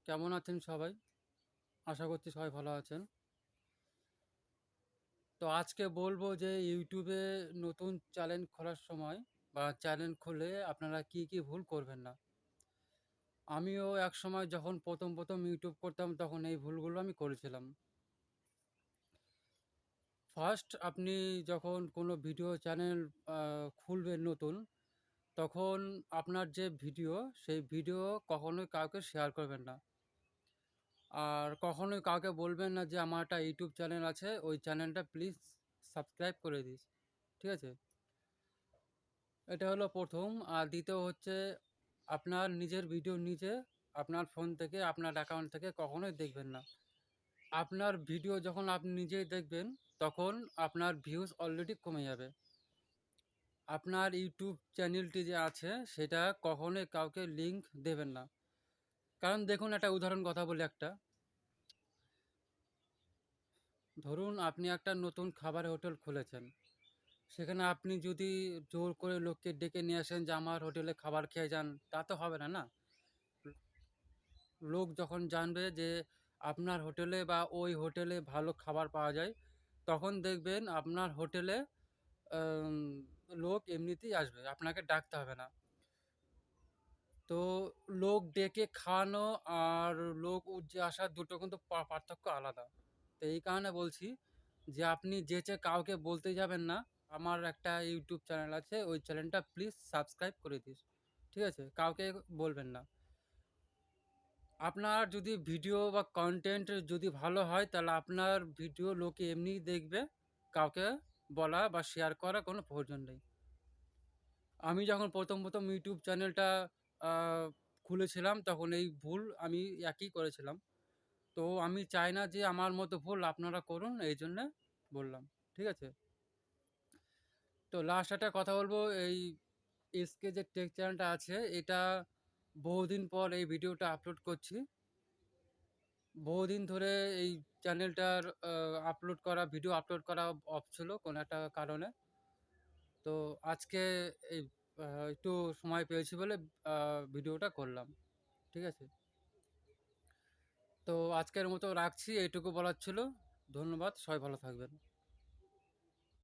কেমন আছেন সবাই? আশা করছি সবাই ভালো আছেন। তো আজকে বলবো যে ইউটিউবে নতুন চ্যানেল খোলার সময় বা চ্যানেল খুলে আপনারা কি ভুল করবেন না। আমিও একসময় যখন প্রথম ইউটিউব করতাম তখন এই ভুলগুলো আমি করেছিলাম। ফার্স্ট আপনি যখন কোনো ভিডিও চ্যানেল আ খুলবেন নতুন, তখন আপনার যে ভিডিও, সেই ভিডিও কখনোই কাউকে শেয়ার করবেন না। আর কখনোই কাউকে বলবেন না যে আমার একটা ইউটিউব চ্যানেল আছে, ওই চ্যানেলটা প্লিজ সাবস্ক্রাইব করে দিস। ঠিক আছে? এটা হলো ১ম। আর দ্বিতীয় হচ্ছে আপনার নিজের ভিডিও নিজে আপনার ফোন থেকে, আপনার অ্যাকাউন্ট থেকে কখনোই দেখবেন না। আপনার ভিডিও যখন আপনি নিজেই দেখবেন, তখন আপনার ভিউজ অলরেডি কমে যাবে। আপনার ইউটিউব চ্যানেলটি যে আছে, সেটা কখনোই কাউকে লিংক দেবেন না। কারণ দেখুন একটা উদাহরণ কথা বলি একটা। ধরুন আপনি একটা নতুন খাবারের হোটেল খুলেছেন। সেখানে আপনি যদি জোর করে লোককে ডেকে নিয়ে আসেন যে আমার হোটেলে খাবার খেয়ে যান, তা তো হবে না, না? লোক যখন জানবে যে আপনার হোটেলে বা ওই হোটেলে ভালো খাবার পাওয়া যায়, তখন দেখবেন আপনার হোটেলে আম লোক এমনিতেই আসবে। আপনাকে ডাকতে হবে না। তো লোক ডেকে খাওয়ানো আর লোক উপচে আসা দুটো কিন্তু পার্থক্য আলাদা। তো এই কারণে বলছি যে আপনি যেচে কাউকে বলতে যাবেন না, আমার একটা ইউটিউব চ্যানেল আছে, ওই চ্যানেলটা প্লিজ সাবস্ক্রাইব করে দিস। ঠিক আছে? কাউকে বলবেন না। আপনার যদি ভিডিও বা কনটেন্ট যদি ভালো হয়, তাহলে আপনার ভিডিও লোকে এমনিই দেখবে। কাউকে বলা বা শেয়ার করার কোনো প্রয়োজন নেই। আমি যখন প্রথম ইউটিউব চ্যানেলটা আ খুলেছিলাম, তখন এই ভুল আমি একই করেছিলাম। তো আমি চাই না যে আমার মতো ভুল আপনারা করুন, এইজন্যে বললাম। ঠিক আছে? তো লাস্ট একটা কথা বলবো, এই এসকে যে টেক চ্যানেলটা আছে, এটা বহুদিন পর এই ভিডিওটা আপলোড করছি। বহুদিন ধরে এই চ্যানেলটার ভিডিও আপলোড করা অফ ছিল কোনো একটা কারণে। তো আজকে এই আ একটু সময় পেয়েছি বলে আ ভিডিওটা করলাম। ঠিক আছে? তো আজকের মতো রাখছি, এইটুকু বলার ছিল। ধন্যবাদ। সবাই ভালো থাকবেন।